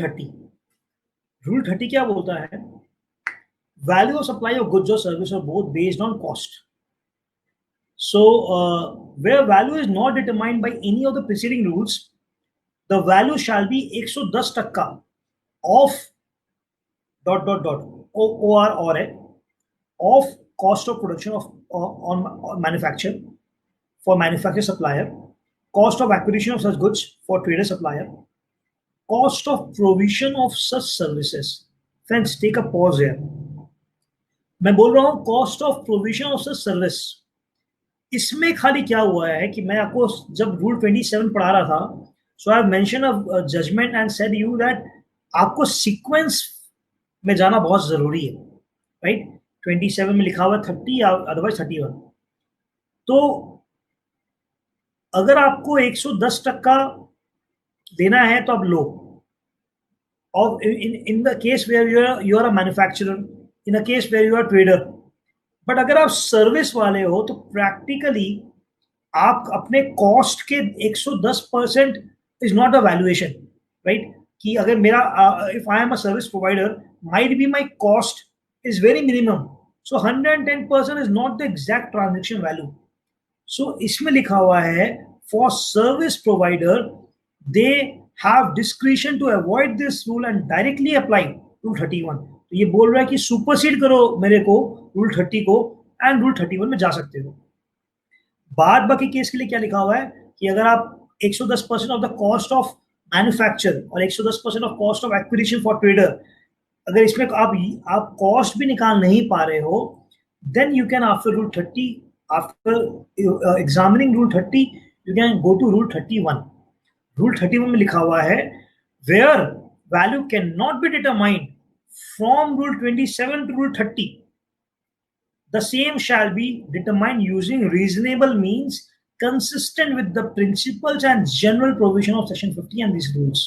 30 rule 30 क्या बोलता है? Value of supply of goods और service are both based on cost. So, where value is not determined by any of the preceding rules, the value shall be 110% of dot dot dot OR or है of cost of production of on manufacture for manufacturer supplier, cost of acquisition of such goods for trader supplier, cost of provision of such services. Friends, take a pause here. मैं बोल रहा हूँ cost of provision of such service. इसमें खाली क्या हुआ है कि मैं आपको जब रूल 27 पढ़ा रहा था, so I have mention a judgement and said you that आपको सीक्वेंस में जाना बहुत जरूरी है, राइट? 27 में लिखा हुआ 30 या अदरवाइज 31. तो अगर आपको 110% देना है तो आप लो. और in the case where you are a manufacturer, in a case where you are trader. But अगर आप सर्विस वाले हो तो प्रैक्टिकली आप अपने कॉस्ट के 110% is not a valuation, right? कि अगर मेरा if I am a service provider, might be my cost is very minimum, so 110% is not the exact transaction value. So इसमें लिखा हुआ है for service provider they have discretion to avoid this rule and directly apply rule 31. तो ये बोल रहा है कि सुपरसीड करो मेरे को रूल 30 को एंड रूल 31 में जा सकते हो. बाद बाकी केस के लिए क्या लिखा हुआ है कि अगर आप 110% of the cost of manufacture और 110% of cost of acquisition for trader, अगर इसमें आप कॉस्ट भी निकाल नहीं पा रहे हो, then you can after rule 30, after examining rule 30, you can go to rule 31. Rule 31 में लिखा हुआ है where value can not be determined from rule 27 to rule 30, the same shall be determined using reasonable means consistent with the principles and general provision of section 50 and these rules.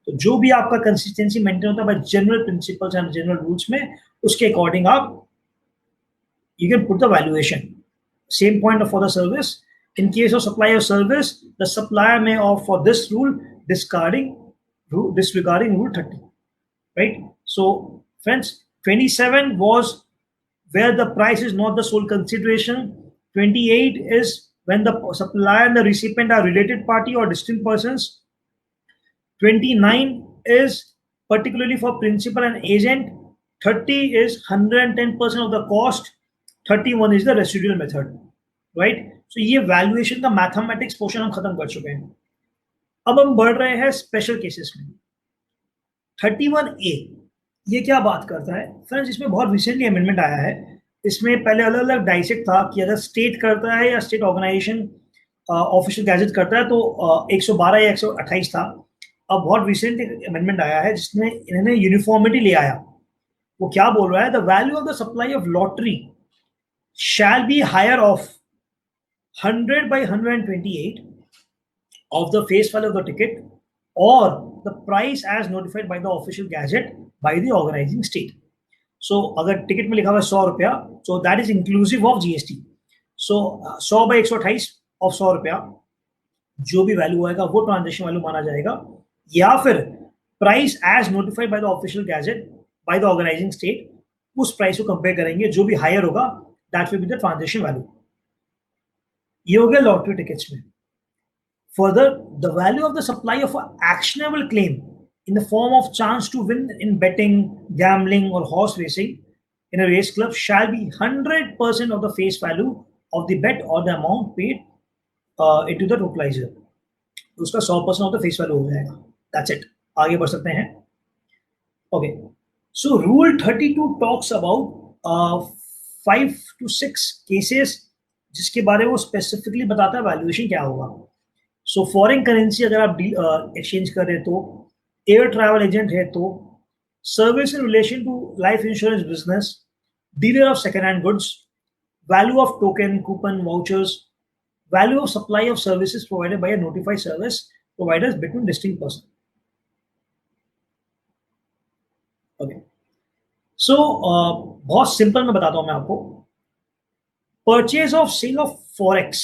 तो जो भी आपका consistency maintain होता है bye general principles and general rules में, उसके according आप you can put the valuation. Same point for the service. In case of supply of service, the supplier may opt for this rule disregarding rule 30, right? So friends, 27 was where the price is not the sole consideration. 28 is when the supplier and the recipient are related party or distinct persons. 29 is particularly for principal and agent. 30 is 110% of the cost. 31 is the residual method, right? So ये valuation का mathematics portion हम खत्म कर चुके हैं. अब हम बढ़ रहे हैं स्पेशल केसेस में. 31A ये क्या बात करता है फ्रेंड्स? इसमें बहुत रिसेंटली अमेंडमेंट आया है. इसमें पहले अलग अलग डाइसेक्ट था कि अगर स्टेट करता है या स्टेट ऑर्गेनाइजेशन ऑफिशियल गैजेट करता है तो 112 या 128 था. अब बहुत रिसेंट अमेंडमेंट आया है जिसमें इन्होंने यूनिफॉर्मिटी ले आया. वो क्या बोल रहा है? The value of the supply of lottery shall be higher of 100 by 128 of the face value of the ticket or the price as notified by the official gazette by the organizing state. So अगर ticket में लिखा हुआ है 100 रुपया, so that is inclusive of GST. So 100 by 128 of 100 रुपया जो भी value आएगा वो ट्रांजेक्शन वैल्यू माना जाएगा, या फिर price as notified by the official gazette by the organizing state, उस प्राइस को कंपेयर करेंगे, जो भी हायर होगा that will be the transaction value. ये हो गया लॉटरी टिकट्स में. Further, the value of the supply of an actionable claim in the form of chance to win in betting, gambling or horse racing in a race club shall be 100% of the face value of the bet or the amount paid into the totalizer. उसका 100% of the face value हो जाएगा. That's it. आगे बढ़ सकते हैं. Okay. So rule 32 talks about 5 to 6 cases जिसके बारे में वो स्पेसिफिकली बताता है वैल्यूएशन क्या होगा. सो फॉरेन करेंसी अगर आप एक्सचेंज कर रहे तो, एयर ट्रैवल एजेंट है तो, service in relation to life insurance business, dealer of second hand goods, value of token, coupon, vouchers, value of supply of services provided by notified service providers between distinct person. Okay. So बहुत simple मैं बताता हूं मैं आपको. Purchase of sale of forex,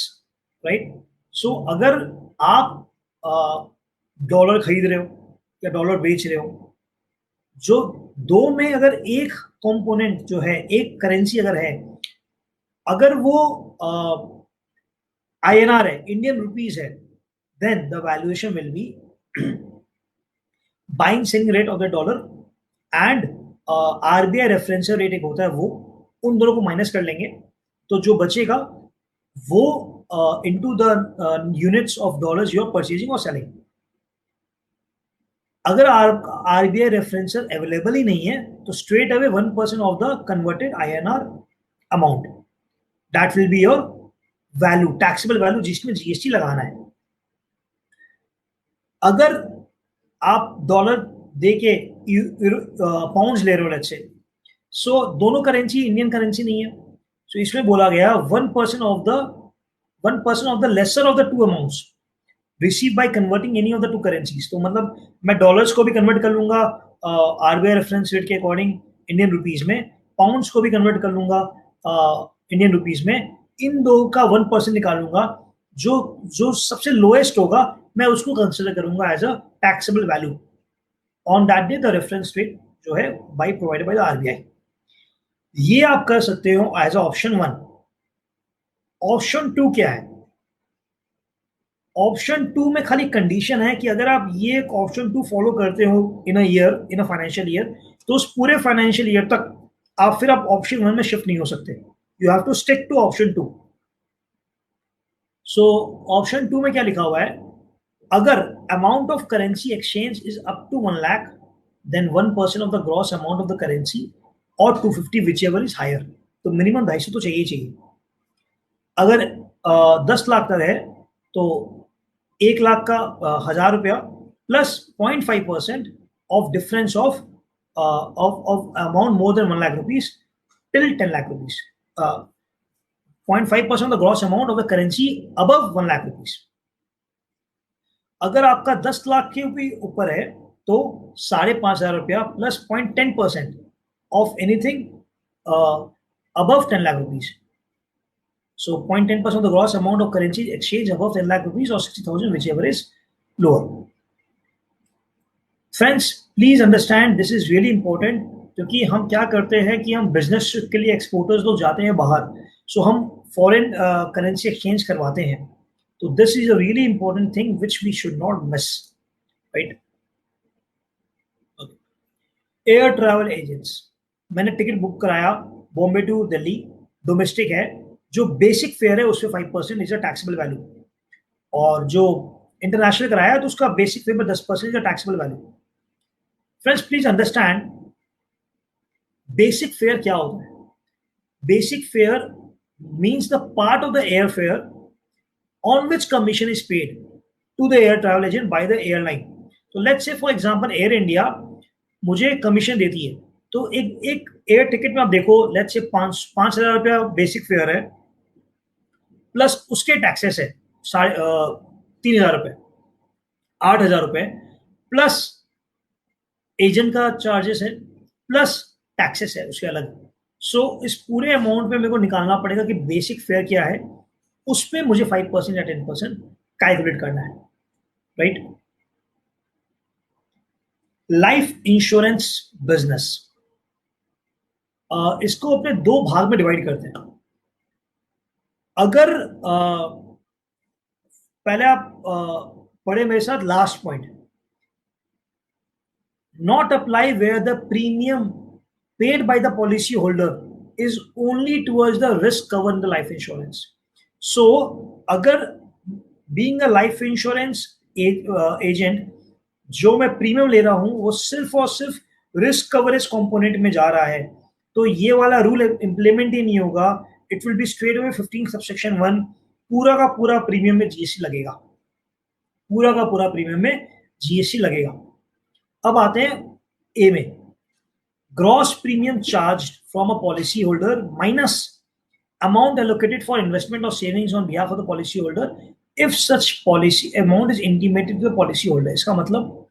right? So अगर आप dollar खरीद रहे हो या डॉलर बेच रहे हो, जो दो में अगर एक कंपोनेंट जो है, एक करेंसी अगर है, अगर वो INR है, इंडियन रुपीज है, then the valuation will be buying selling rate of the dollar and RBI reference rate एक होता है, वो उन दोनों को माइनस कर लेंगे, तो जो बचेगा वो into the units of dollars you are purchasing और सेलिंग। अगर RBI रेफरेंसर अवेलेबल ही नहीं है तो straight away 1% of the converted INR amount, that will be your value, taxable value, जिसमें GST लगाना है। अगर आप डॉलर दे के पाउंड्स ले रहे हो, लेट्स से, सो दोनों करेंसी इंडियन करेंसी नहीं है, सो इसमें बोला गया 1% of the lesser of the two amounts receive by converting any of the two currencies. तो मतलब मैं डॉलर्स को भी कन्वर्ट कर लूंगा RBI रेफरेंस रेट के अकॉर्डिंग इंडियन रुपीज में, पाउंड्स को भी कन्वर्ट कर लूंगा इंडियन रुपीज में, इन दो का 1% निकालूंगा, जो जो सबसे लोएस्ट होगा मैं उसको कंसिडर करूंगा as a taxable value on that day, the reference rate जो है by provided by the RBI। ये आप कर सकते हो एज अ ऑप्शन 1। ऑप्शन 2 क्या है? ऑप्शन 2 में खाली कंडीशन है कि अगर आप ये ऑप्शन 2 फॉलो करते हो in a year, in a financial year, तो उस पूरे फाइनेंशियल ईयर तक आप ऑप्शन 1 में शिफ्ट नहीं हो सकते, you have to stick to option 2। So option 2 में क्या लिखा हुआ है? अगर amount of currency exchange is up to 1 lakh, then 1% of the gross amount of the currency और 250 विच एवर इज हायर। तो मिनिमम 250 तो चाहिए चाहिए। अगर 10 लाख का है तो 1 लाख का 1,000 रुपया plus 0.5% of difference of amount more than 1 lakh rupees till 10 lakh rupees, 0.5% of the gross amount of the currency above 1 lakh rupees. अगर आपका 10 लाख के ऊपर है तो 5,500 रुपया plus 0.10% of anything above 10 lakh rupees. So 0.10% of the gross amount of currency exchange above 10 lakh rupees or 60,000, whichever is lower. Friends, please understand this is really important, क्योंकि हम क्या करते हैं कि हम बिजनेस के लिए एक्सपोर्टर्स लोग जाते हैं बाहर, सो हम फॉरेन करेंसी एक्सचेंज करवाते हैं, तो this is a really important thing which we should not miss, right? Air travel agents, मैंने टिकट बुक कराया बॉम्बे टू दिल्ली, डोमेस्टिक है, जो बेसिक फेयर है उसमें 5% इज अ टैक्सेबल वैल्यू, और जो इंटरनेशनल कराया तो उसका बेसिक फेयर में 10% is a taxable value. Friends please understand, basic fare क्या होता है? Basic fare means the part of the air fare on which commission is paid to the air travel agent by the airline. तो let's say for example Air India मुझे commission देती है, तो एक air ticket में आप देखो, let's say 5,000 रुपया बेसिक फेयर है, प्लस उसके टैक्सेस है 3,000 रुपए, 8,000 रुपए, प्लस एजेंट का चार्जेस है, प्लस टैक्सेस है उसके अलग। सो इस पूरे अमाउंट पे मेरे को निकालना पड़ेगा कि बेसिक फेयर क्या है, उस पर मुझे 5% या 10% कैलकुलेट करना है, राइट? लाइफ इंश्योरेंस बिजनेस, इसको अपने दो भाग में डिवाइड करते हैं। अगर पहले आप पढ़े मेरे साथ last point, not apply where the premium paid by the policy holder is only towards the risk cover in the life insurance. So अगर being a life insurance agent, जो मैं प्रीमियम ले रहा हूं वो सिर्फ और सिर्फ रिस्क कवरेज कंपोनेंट में जा रहा है, तो ये वाला रूल इंप्लीमेंट ही नहीं होगा। It will be straight away 15 subsection 1, पूरा का पूरा प्रीमियम में GST लगेगा, पूरा का पूरा प्रीमियम में GST लगेगा। अब आते हैं ए में, gross premium charge from a policy holder minus amount allocated for investment और savings on behalf of the policy holder if such policy amount is intimated to the policy holder. इसका मतलब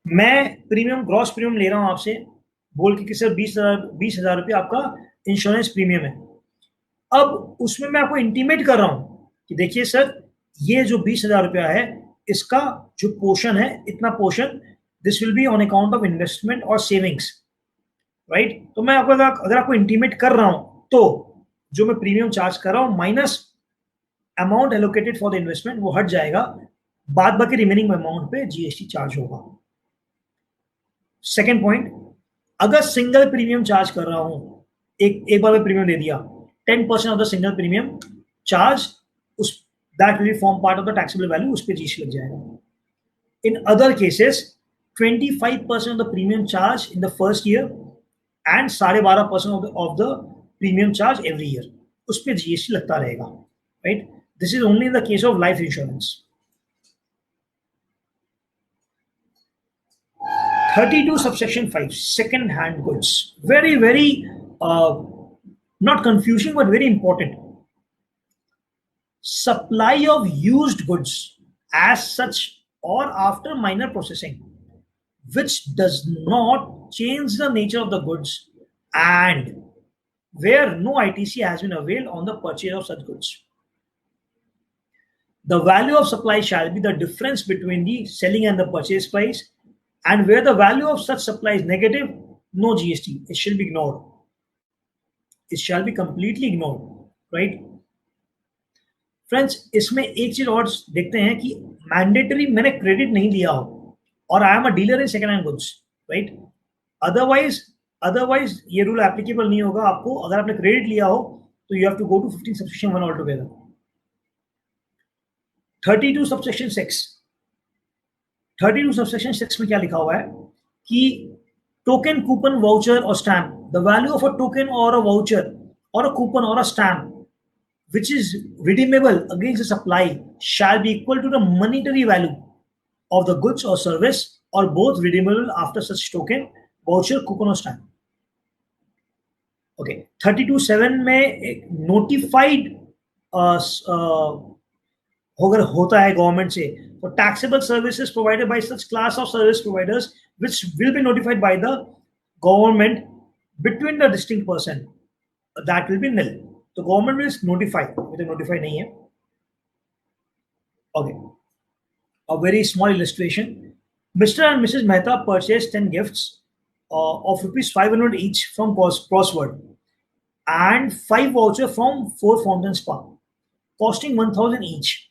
मैं premium, gross premium ले रहा हूं आपसे, बोल के कि सर 20,000 रुपये आपका इंश्योरेंस प्रीमियम है। अब उसमें मैं आपको इंटीमेट कर रहा हूं कि देखिए सर, ये जो 20,000 रुपया है, इसका जो पोर्शन है, इतना portion this will be on account of investment और सेविंग्स, राइट। तो मैं आपको अगर आपको इंटीमेट कर रहा हूं तो जो मैं प्रीमियम चार्ज कर रहा हूं minus amount allocated for the investment वो हट जाएगा, बाद बाकी रिमेनिंग अमाउंट पे जीएसटी चार्ज होगा। सेकेंड पॉइंट, अगर सिंगल प्रीमियम चार्ज कर रहा हूं, एक बार में प्रीमियम दे दिया, 10% of the single premium charge उस that will form part of the taxable value, उस पे जीएसटी लग जाएगा। In other cases 25% of the premium charge in the first year and 12.5% of the premium charge every year, उस पे GST लगता रहेगा, right. This is only in the case of life insurance. 32 subsection 5, second hand goods, very not confusing but very important. Supply of used goods as such or after minor processing which does not change the nature of the goods and where no ITC has been availed on the purchase of such goods. The value of supply shall be the difference between the selling and the purchase price, and where the value of such supply is negative, no GST. It shall be ignored. It shall be completely ignored, right? Friends, इसमें एक चीज और देखते हैं कि mandatory मैंने credit नहीं लिया हो और I am a dealer in second hand goods, right. Otherwise ये रूल एप्लीकेबल नहीं होगा आपको। अगर आपने क्रेडिट लिया हो तो you have to go to 15 subsection 1 all together. 32 subsection 6, 32 subsection 6 में क्या लिखा हुआ है कि टोकन, कूपन, वाउचर और stamp, the value of a token और अ वाउचर और अ कूपन और अ stamp which is redeemable against the supply shall be equal to the monetary value of the goods or service, or both redeemable after such token, voucher, coupon or stamp. Okay, 32(7) में notified अगर होता है government से, for taxable services provided by such class of service providers which will be notified by the government between the distinct person, that will be nil. तो government will notify, तो notify नहीं है। Okay, a very small illustration. Mr. and Mrs. Mehta purchased 10 gifts of rupees 500 each from Crossword and 5 vouchers from Four Fountains Spa costing 1000 each,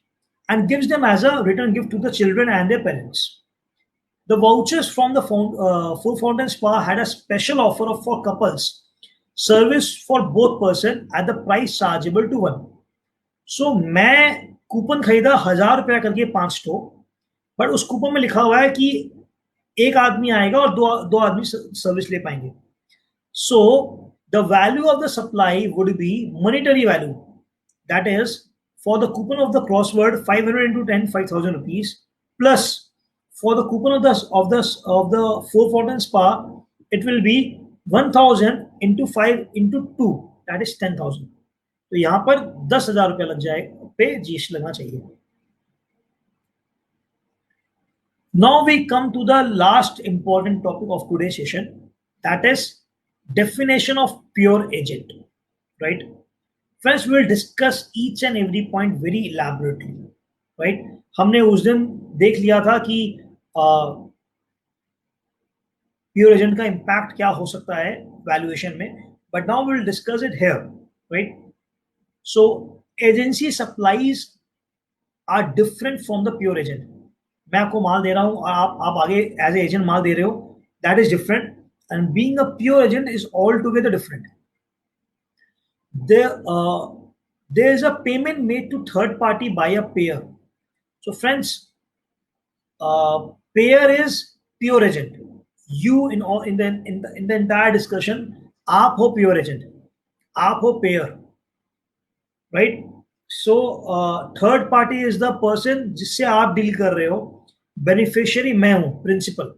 and gives them as a return gift to the children and their parents. The vouchers from the Four Fountains Spa had a special offer for couples, service for both person at the price chargeable to one. So मैं coupon खरीदा 1000 रुपया करके 5 तो, but उस coupon में लिखा हुआ है कि एक आदमी आएगा और दो आदमी सर्विस ले पाएंगे। So the value of the supply would be monetary value, that is for the coupon of the Crossword 500 into 10, 5000 rupees, plus for the coupon of the Four Fountains Spa it will be 1000 into 5 into 2, that is 10,000. तो यहां पर 10,000 रुपया लग जाए पे GST लगना चाहिए। Now we come to the last important topic of today's session, that is definition of pure agent, right? Friends, we will discuss each and every point very elaborately, right? हमने उस दिन देख लिया था कि प्योर एजेंट का impact क्या हो सकता है वैल्यूएशन में, but now we will discuss it here, right? So agency supplies are different from the pure agent. मैं आपको माल दे रहा हूं और आप आगे एज ए एजेंट माल दे रहे हो, that is different, and being a pure agent is all together different. there is a payment made to third party by a payer. So friends, payer is pure agent. You in the entire discussion, आप हो pure agent, आप हो payer, right? So third party is the person जिससे आप deal कर रहे हो। Beneficiary मैं हूं, principal,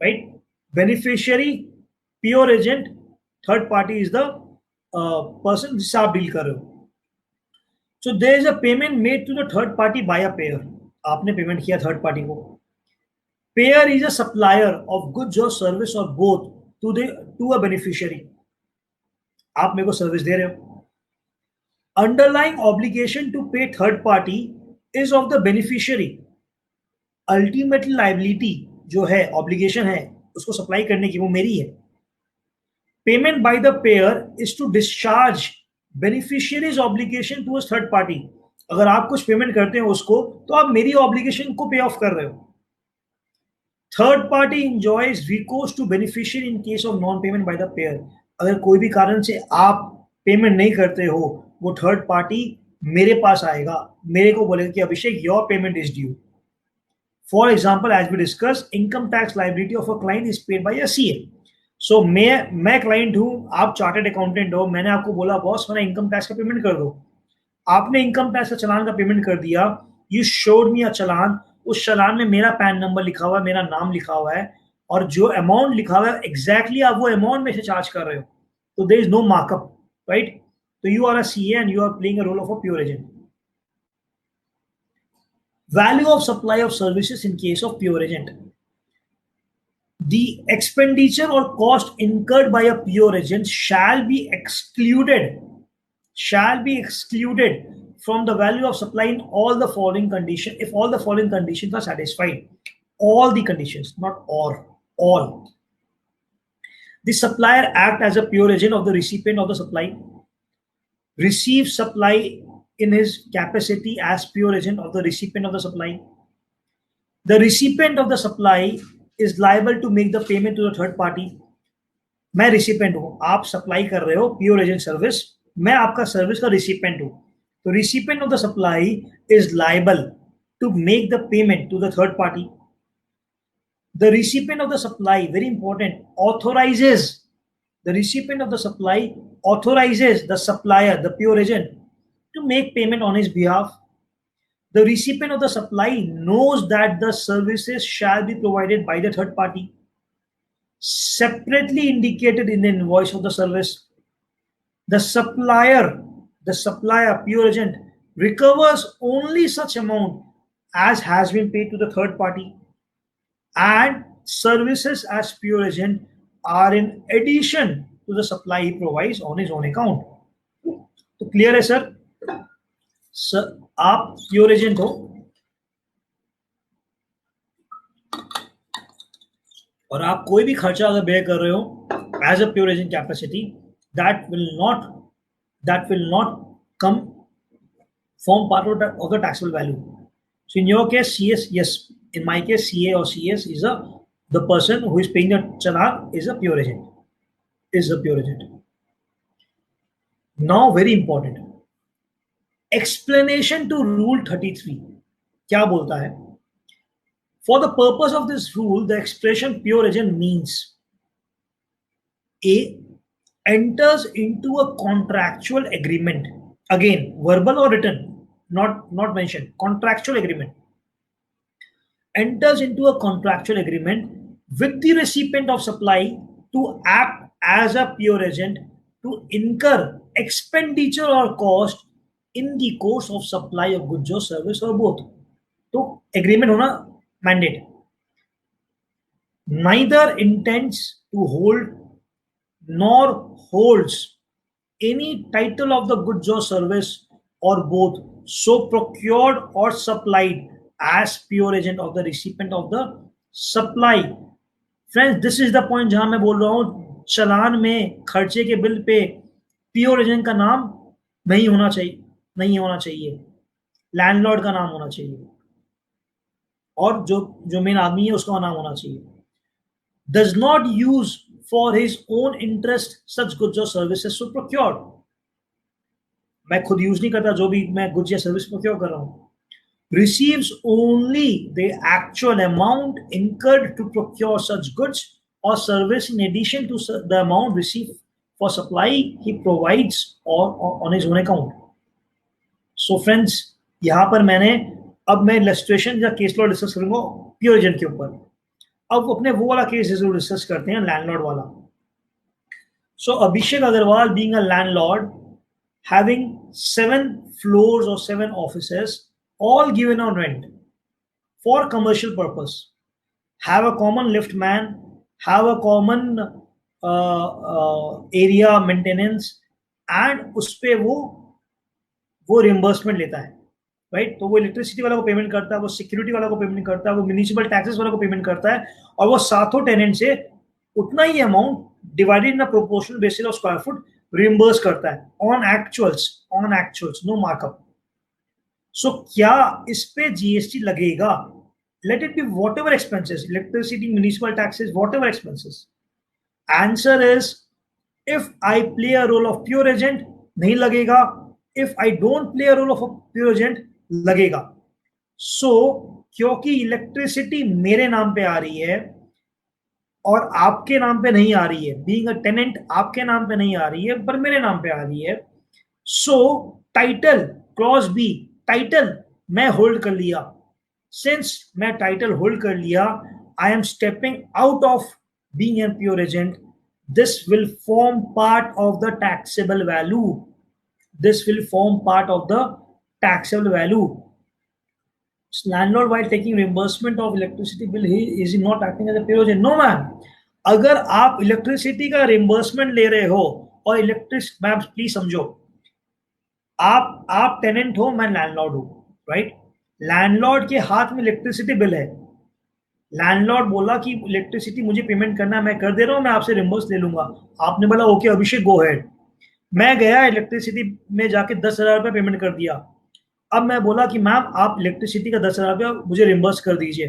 right? Beneficiary pure agent, third party is the person जिससे आप डील कर रहे हो। So there is a payment made to the third party by a payer. आपने पेमेंट किया थर्ड पार्टी को। Payer is a supplier of goods or service or both to a beneficiary. आप मेरे को सर्विस दे रहे हो। Underlying obligation to pay third party is of the beneficiary. Ultimate liability जो है ऑब्लिगेशन है उसको सप्लाई करने की, वो मेरी है. Payment by the payer is to discharge beneficiary's obligation to third party. अगर आप कुछ पेमेंट करते हैं उसको, तो आप मेरी ऑब्लिगेशन को पे ऑफ कर रहे हो. Third party enjoys recourse to beneficiary in case of non payment by the payer. अगर कोई भी कारण से आप पेमेंट नहीं करते हो, वो थर्ड पार्टी मेरे पास आएगा, मेरे को बोलेगा कि Abhishek your payment is due. For example, as we discuss, income tax liability of a client is paid by a CA. So मैं क्लाइंट हूं, आप चार्टर्ड अकाउंटेंट हो, मैंने आपको बोला बॉस मेरा इनकम टैक्स का पेमेंट कर दो. आपने इनकम टैक्स का चलान का पेमेंट कर दिया. यू शोड मी अ चलान. उस चलान में मेरा पैन नंबर लिखा हुआ है, मेरा नाम लिखा हुआ है, और जो अमाउंट लिखा हुआ है एग्जैक्टली आप वो अमाउंट में से चार्ज कर रहे हो. तो there is no markup, right? तो you are a CA and you are playing a role of a pure agent. Value of supply of services in case of pure agent. The expenditure or cost incurred by a pure agent shall be excluded from the value of supply in all the following conditions, if all the following conditions are satisfied. All the conditions, not all. The supplier act as a pure agent of the recipient of the supply, receive supply in his capacity as pure agent of the recipient of the supply. The recipient of the supply is liable to make the payment to the third party. मैं recipient हूं, आप supply कर रहे हो pure agent service, मैं आपका service का recipient हूं. तो recipient of the supply is liable to make the payment to the third party. The recipient of the supply, very important, authorizes the recipient of the supply authorizes the supplier, the pure agent, to make payment on his behalf. The recipient of the supply knows that the services shall be provided by the third party, separately indicated in the invoice of the service. The supplier, pure agent, recovers only such amount as has been paid to the third party, and services as pure agent are in addition to the supply he provides on his own account. तो clear है sir? Sir आप pure agent हो और आप कोई भी खर्चा अगर बेयर कर रहे हो as a pure agent capacity, that will not come form part of the taxable value. So in your case, CS, yes. In my case, CA or CS is the person who is paying the challan is a pure agent. Now, very important. Explanation to Rule 33. क्या बोलता है? For the purpose of this rule, the expression pure agent means A. Enters into a contractual agreement. Again, verbal or written, not mentioned. Contractual agreement. Enters into a contractual agreement with the recipient of supply to act as a pure agent to incur expenditure or cost in the course of supply of goods or service or both. तो agreement होना mandate. Neither intends to hold nor holds any title of the goods or service or both so procured or supplied as pure agent of the recipient of the supply. Friends, this is the point जहां मैं बोल रहा हूं चलान में खर्चे के bill pay pure agent का नाम नहीं होना चाहिए, लैंडलॉर्ड का नाम होना चाहिए, और जो मेन आदमी है उसका नाम होना चाहिए. Does not use for his own interest such goods or services so procured. मैं खुद यूज नहीं करता जो भी मैं गुड्स या सर्विस प्रोक्योर कर रहा हूं. Receives only the actual amount incurred to procure such goods or service in addition to the amount received for supply he provides or on his own account. So friends, यहाँ पर अब मैं illustration या case law discuss करूंगा pure agent के ऊपर. अब अपने वो वाला केस जरूर डिस्कस करते हैं, लैंडलॉर्ड वाला. So Abhishek Agarwal being a landlord having 7 floors or 7 offices all given on rent for commercial purpose, have a common lift man, have a common area maintenance, and उस पे वो reimbursement लेता है. राइट। तो वो इलेक्ट्रिसिटी वाला को पेमेंट करता है, वो सिक्योरिटी वाला को पेमेंट करता है, वो म्यूनिसिपल टैक्सेस वाला को पेमेंट करता है, और वो सातों टेनेंट से उतना ही amount divided in a proportional basis of square foot reimburse करता है on actuals, no markup. So क्या इस पे जीएसटी लगेगा? Let it be whatever expenses, electricity, municipal taxes, whatever expenses. Answer is, if I play a role of pure agent नहीं लगेगा, if I don't play a role of pure agent लगेगा। So क्योंकि electricity मेरे नाम पे आ रही है और आपके नाम पे नहीं आ रही है, बीइंग अ टेनेंट आपके नाम पे नहीं आ रही है पर मेरे नाम पे आ रही है, so title, clause B, title मैं होल्ड कर लिया। सिंस मैं टाइटल होल्ड कर लिया, I am stepping out of being a pure agent. This will form part of the taxable value, this will form part of the taxable value. Landlord, while taking reimbursement of electricity bill, he is not acting as a pure agent. No man, अगर आप electricity का reimbursement ले रहे हो और electric, ma'am please समझो, आप tenant हो, मैं लैंडलॉर्ड हूं, राइट। लैंडलॉर्ड के हाथ में इलेक्ट्रिसिटी बिल है, लैंडलॉर्ड बोला कि इलेक्ट्रिसिटी मुझे पेमेंट करना है, मैं कर दे रहा हूं, मैं आपसे रिम्बर्स ले लूंगा। आपने बोला ओके अभिषेक गो हेड। मैं गया इलेक्ट्रिसिटी में जाके 10,000 रुपये पेमेंट कर दिया। अब मैं बोला कि मैम आप इलेक्ट्रिसिटी का 10,000 रुपया मुझे रिम्बर्स कर दीजिए।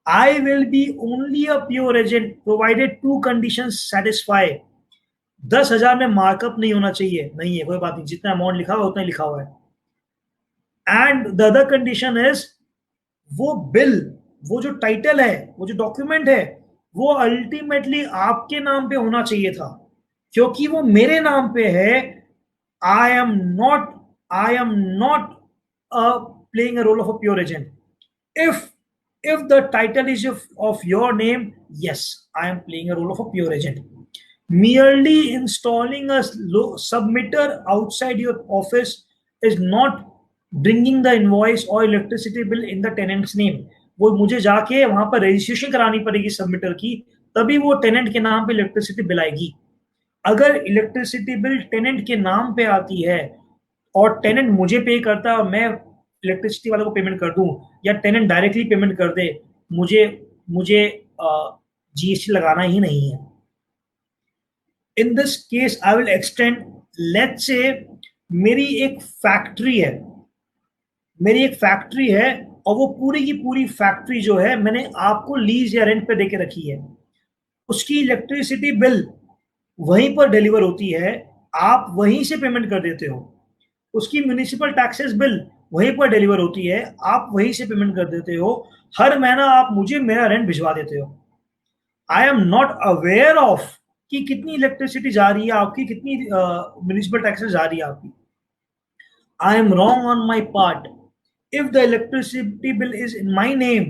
I will be only a pure agent provided two condition satisfy. 10,000 में मार्कअप नहीं होना चाहिए, नहीं है, कोई बात नहीं, जितना अमाउंट लिखा हुआ उतना ही लिखा हुआ है। And the other condition is, वो बिल, वो जो टाइटल है, वो जो डॉक्यूमेंट है, वो अल्टीमेटली आपके नाम पे होना चाहिए था, क्योंकि वो मेरे नाम पे है। I am not, I am not playing a role of a pure agent. If if the title is of your name, yes, I am playing a role of a pure agent. Merely installing a submitter outside your office is not bringing the invoice or electricity bill in the tenant's name. वो मुझे जाके वहां पर registration करानी पड़ेगी सबमिटर की, तभी वो टेनेंट के नाम पे इलेक्ट्रिसिटी बिल आएगी। अगर इलेक्ट्रिसिटी बिल टेनेंट के नाम पे आती है और टेनेंट मुझे पे करता है और मैं इलेक्ट्रिसिटी वाले को पेमेंट कर दूं, या टेनेंट डायरेक्टली पेमेंट कर दे, मुझे मुझे जीएसटी लगाना ही नहीं है। In this case I will extend, let's say मेरी एक फैक्ट्री है, मेरी एक फैक्ट्री है और वो पूरी की पूरी फैक्ट्री जो है मैंने आपको लीज या रेंट पे देके रखी है, उसकी इलेक्ट्रिसिटी बिल वहीं पर डिलीवर होती है, आप वहीं से पेमेंट कर देते हो। उसकी म्यूनिसिपल टैक्सेस बिल वहीं पर डिलीवर होती है, आप वहीं से पेमेंट कर देते हो। हर महीना आप मुझे मेरा रेंट भिजवा देते हो। I am not aware of कि कितनी इलेक्ट्रिसिटी जा रही है आपकी, कितनी म्यूनिसिपल टैक्सेस जा रही है आपकी। I am wrong on my part. If the electricity bill is in my name,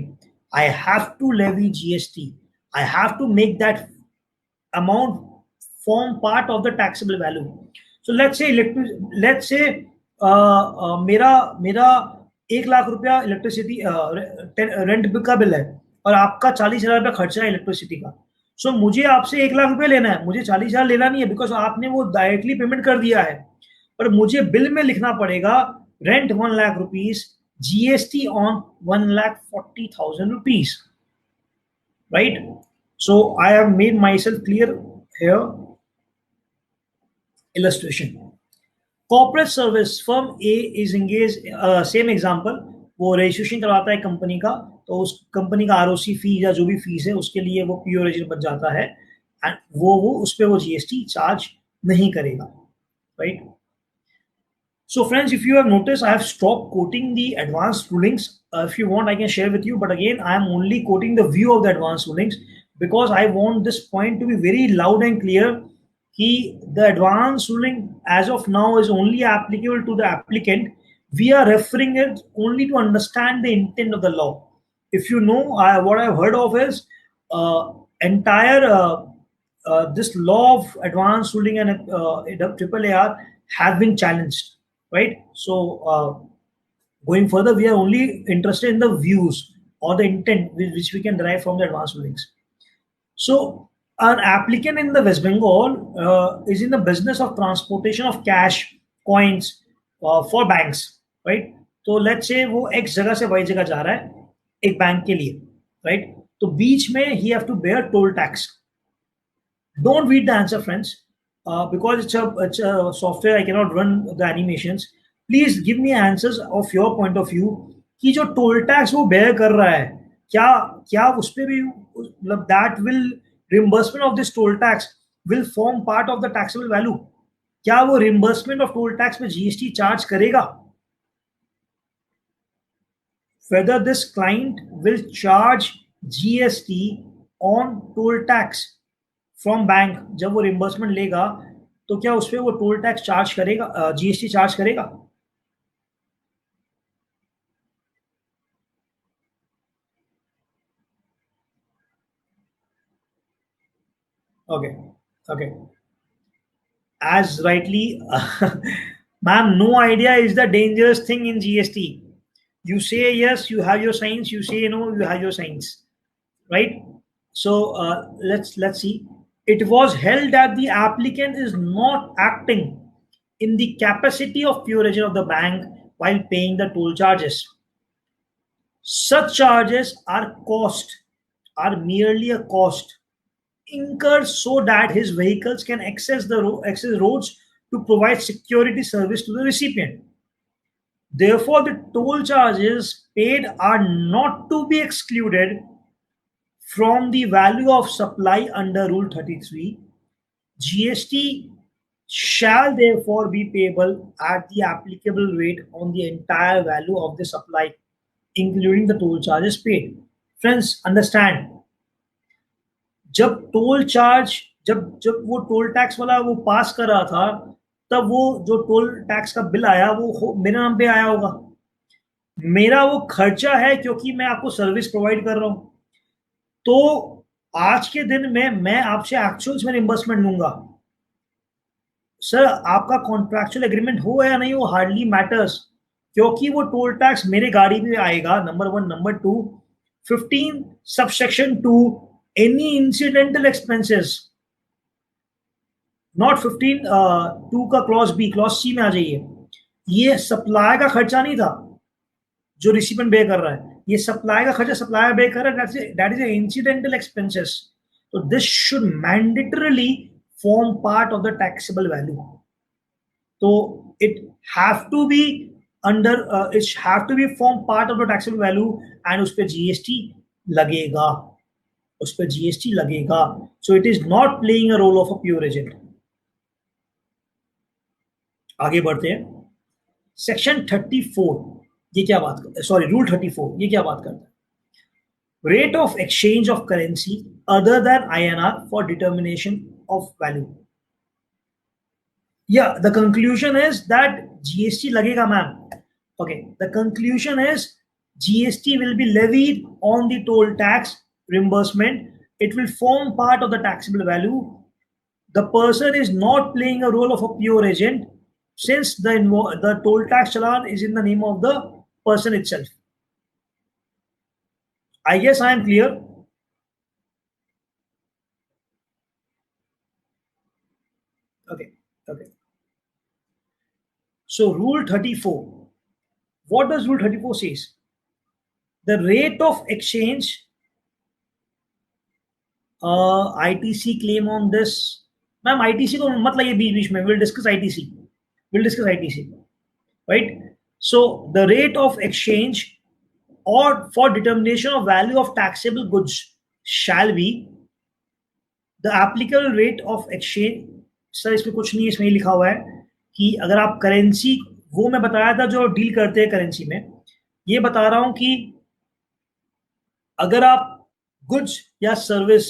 I have to levy GST. I have to make that amount form part of the taxable value. So let's say मेरा मेरा 1 लाख रुपया electricity rent का bill है और आपका 40,000 रुपया खर्चा है इलेक्ट्रिसिटी का। सो मुझे आपसे 1 लाख रुपया लेना है, मुझे 40,000 लेना नहीं है, बिकॉज आपने वो डायरेक्टली पेमेंट कर दिया है। पर मुझे बिल में लिखना पड़ेगा rent 1 lakh rupees, GST on 1,40,000 rupees, right. So I have made my self clear here. illustration, corporate service firm A is engage, same example, वो रजिस्ट्रेशन करवाता है कंपनी का, तो उस कंपनी का आरओसी फी या जो भी फीस है उसके लिए वो प्योर एजेंट बन जाता है, एंड वो उस पर वो जीएसटी चार्ज नहीं करेगा, right. So friends, if you have noticed, I have stopped quoting the advanced rulings. If you want, I can share with you. But again, I am only quoting the view of the advanced rulings because I want this point to be very loud and clear. Ki the advanced ruling as of now is only applicable to the applicant. We are referring it only to understand the intent of the law. If you know, what I've heard of is entire this law of advanced ruling and AAR have been challenged, right? So going further, we are only interested in the views or the intent which we can derive from the advanced rulings. So an applicant in the West Bengal is in the business of transportation of cash, coins for banks, right? तो let's से वो x जगह से Y जगह जा रहा है एक बैंक के लिए, राइट? तो बीच में ही have to bear toll tax. Don't read the answer, friends, because it's a software. I cannot run the animations. Please give me answers of your point of view. कि जो टोल टैक्स वो bear कर रहा है, क्या क्या उस पे भी मतलब that will reimbursement of this toll tax will form part of the taxable value? क्या वो रिम्बर्समेंट ऑफ टोल टैक्स में जीएसटी चार्ज करेगा? Whether this client will charge GST on toll tax from bank, जब वो reimbursement लेगा तो क्या उस पर वो टोल टैक्स चार्ज करेगा, जीएसटी चार्ज करेगा? Okay, okay. As rightly, ma'am, no idea is the dangerous thing in GST. You say yes, you have your signs. You say no, you have your signs, right? So let's see. It was held that the applicant is not acting in the capacity of pure agent of the bank while paying the toll charges. Such charges are merely a cost incurred so that his vehicles can access roads to provide security service to the recipient. Therefore, the toll charges paid are not to be excluded from the value of supply under Rule 33. GST shall therefore be payable at the applicable rate on the entire value of the supply, including the toll charges paid. Friends, understand, जब toll charge जब जब वो toll tax वाला वो पास कर रहा था, तब वो जो टोल टैक्स का बिल आया वो मेरे नाम पे आया होगा. मेरा वो खर्चा है क्योंकि मैं आपको सर्विस प्रोवाइड कर रहा हूं. तो आज के दिन में मैं आपसे एक्चुअल्स में रिम्बर्समेंट लूंगा. सर, आपका कॉन्ट्रैक्चुअल एग्रीमेंट हो या नहीं हो हार्डली मैटर्स, क्योंकि वो टोल टैक्स मेरे गाड़ी में आएगा. Number one. Number two, 15 subsection 2, any incidental expenses, not 15 2 का क्लॉज बी, क्लॉज सी में आ जाइए. ये सप्लाई का खर्चा नहीं था जो रिसिपेंट पे कर रहा है, ये सप्लाई का खर्चा सप्लायर पे कर रहा है. That is incidental expenses. So this should mandatorily form part of the taxable value. So it have to be it have to be form part of the taxable value and उस पे GST लगेगा. उस पर GST लगेगा. So it is not playing a role of a pure agent. आगे बढ़ते हैं. Section 34 ये क्या बात करता है? सॉरी, रूल 34 ये क्या बात करता है? Rate of exchange of currency other than INR for determination of value. या the conclusion is that GST लगेगा ma'am. Okay, the conclusion is GST will be levied on the toll tax reimbursement. It will form part of the taxable value. The person is not playing a role of a pure agent since the toll tax challan is in the name of the person itself. I guess I am clear. Okay. So Rule 34. What does Rule 34 says? The rate of exchange ITC claim on this. Ma'am ITC को मत लाइए बीच बीच में. We'll discuss ITC. Right? So the rate of exchange or for determination of value of taxable goods shall be the applicable rate of exchange. Sir इसमें कुछ नहीं, इसमें लिखा हुआ है कि अगर आप करेंसी, वो मैं बताया था जो डील करते हैं करेंसी में, ये बता रहा हूं कि अगर आप गुड्स या सर्विस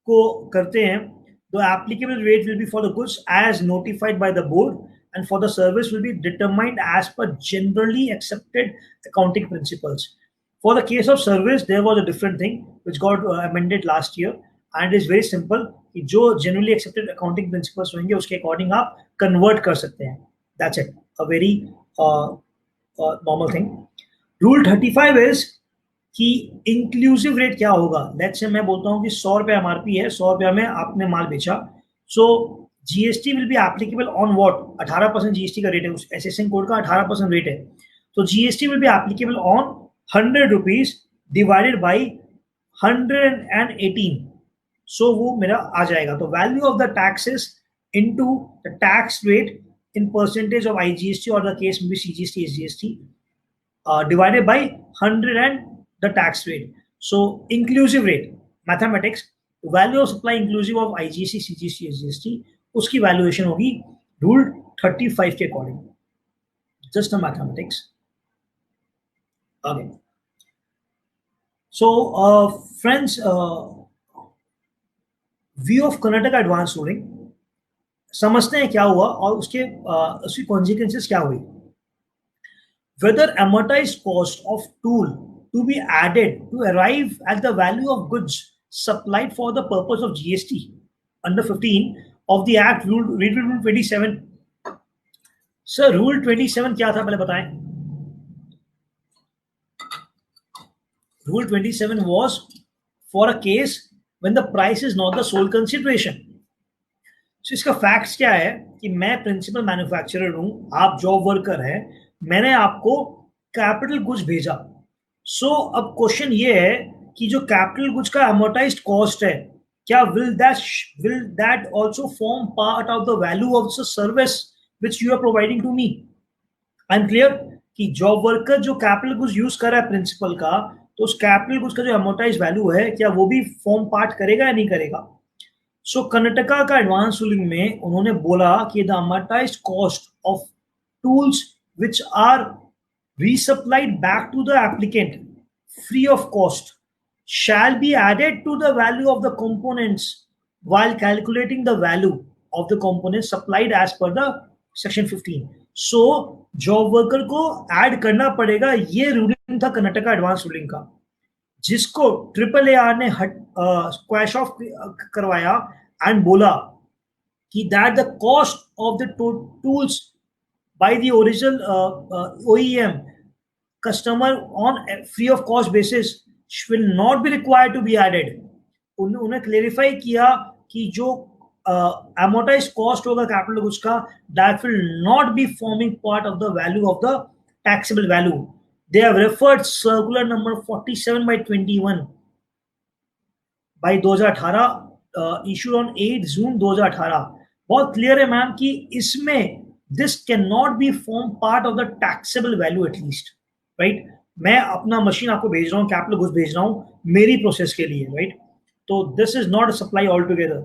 को करते हैं, the applicable rate will be for the goods as notified by the board, and for the service will be determined as per generally accepted accounting principles. For the case of service, there was a different thing which got amended last year, and it is very simple कि जो generally accepted accounting principles होंगे उसके according आप convert कर सकते हैं. That's it. A very normal thing. Rule 35 is कि inclusive rate क्या होगा. लेट्स से मैं बोलता हूं कि 100 रुपए एमआरपी है, 100 रुपया में आपने माल बेचा, so GST will be applicable on what? 18% GST का रेट है, उस एसएसएन कोड का 18% रेट है. So GST will be applicable on 100 rupees divided by 118. So वो मेरा आ जाएगा. तो value of the taxes into the tax rate in percentage of IGST, or the case may be CGST, SGST, divided by 100 and the tax rate. So inclusive rate, mathematics, value of supply inclusive of IGST, CGST, SGST, उसकी valuation होगी rule 35 के according. Just a mathematics. Okay. So friends, view of Karnataka advance ruling, समझते हैं क्या हुआ और उसकी consequences क्या हुई. Whether amortized cost of tool to be added to arrive at the value of goods supplied for the purpose of GST under 15 of the Act, read Rule 27. Sir, Rule 27 क्या था पहले बताएं. Rule 27 was for a case when the price is not the sole consideration. So इसका facts क्या है कि मैं principal manufacturer हूं, आप जॉब वर्कर हैं, मैंने आपको कैपिटल गुड्स भेजा. सो अब क्वेश्चन ये है कि जो कैपिटल गुड्स का अमोर्टाइज्ड कॉस्ट है, क्या will that also form part of the value of the service which you are providing to me. I am clear कि जॉब वर्कर जो कैपिटल गुड्स यूज कर रहा है प्रिंसिपल का, तो उस कैपिटल गुड्स का जो अमोर्टाइज्ड वैल्यू है, क्या वो भी फॉर्म पार्ट करेगा या नहीं करेगा. सो कर्नाटका का एडवांस रूलिंग में उन्होंने बोला कि the amortised cost of tools which are resupplied back to the applicant free of cost shall be added to the value of the components while calculating the value of the components supplied as per the section 15. So job worker को add करना पड़ेगा. ये ruling था Karnataka advance ruling का, जिसको AAAR ने squash of करवाया and बोला कि that the cost of the tools by the original OEM customer on a free of cost basis will not be required to be added. उन्हें clarify किया कि जो amortized cost होगा capital goods का, that will not be forming part of the value of the taxable value. They have referred circular number 47 by 21 by 2018 issued on 8 June 2018. बहुत clear है ma'am कि इसमें this cannot be form part of the taxable value at least, right? मैं अपना machine आपको भेज रहा हूँ, कैपिटल गुड्स भेज रहा हूँ मेरी प्रोसेस के लिए, राइट? तो this is not a supply all together.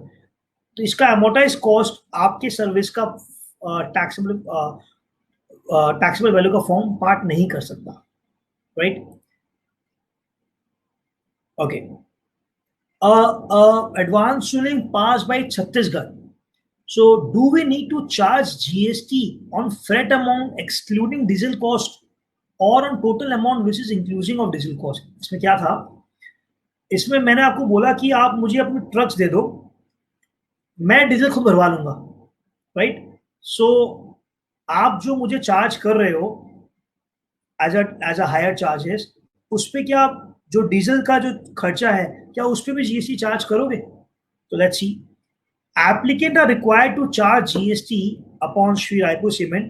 तो इसका अमोर्टाइज कॉस्ट आपके सर्विस का टैक्सेबल वैल्यू का फॉर्म पार्ट नहीं कर सकता, right? Okay. Advance ruling pass by Chhattisgarh. So, do we need to charge GST on freight amount excluding diesel cost or on total amount which is inclusive of diesel cost? इसमें क्या था? इसमें मैंने आपको बोला कि आप मुझे अपने ट्रक्स दे दो, मैं डीजल खुद भरवा लूंगा, राइट? सो आप जो मुझे चार्ज कर रहे हो एज अ हायर चार्जेस, उस पर क्या जो डीजल का जो खर्चा है, क्या उस पर भी GST चार्ज करोगे? तो let's see. Applicant are required to charge GST upon Sri Raipur Cement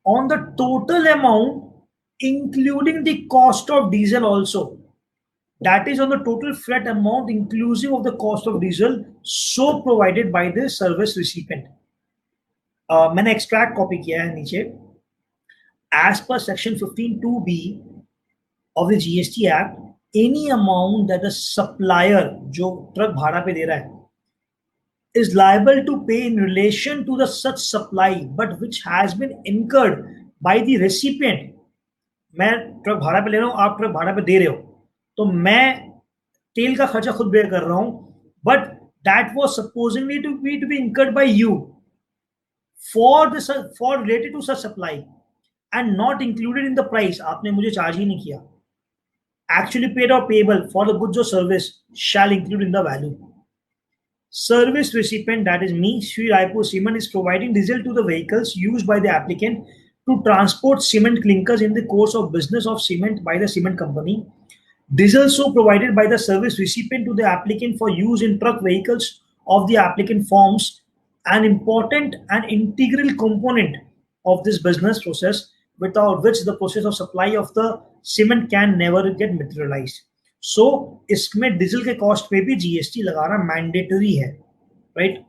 on the total amount, including the cost of diesel also. That is on the total freight amount, inclusive of the cost of diesel, so provided by the service recipient. मैंने extract copy किया है नीचे. As per section 15(2)(b) of the GST Act, any amount that the supplier जो truck भाड़ा पे दे रहा है is liable to pay in relation to the such supply but which has been incurred by the recipient. मैं truck भाड़ा पे ले रहा हूँ, आप ट्रक भाड़ा पे दे रहे हो, तो मैं तेल का खर्चा खुद बेयर कर रहा हूँ, but that was supposedly to be incurred by you for related to such supply and not included in the price. आपने मुझे चार्ज ही नहीं किया. Actually paid or payable for the goods or service shall include in the value. Service recipient, that is me, Sri Raipur Cement, is providing diesel to the vehicles used by the applicant to transport cement clinkers in the course of business of cement by the cement company. Diesel so provided by the service recipient to the applicant for use in truck vehicles of the applicant forms an important and integral component of this business process without which the process of supply of the cement can never get materialized. So इसमें diesel के cost पे भी GST लगाना mandatory है, right?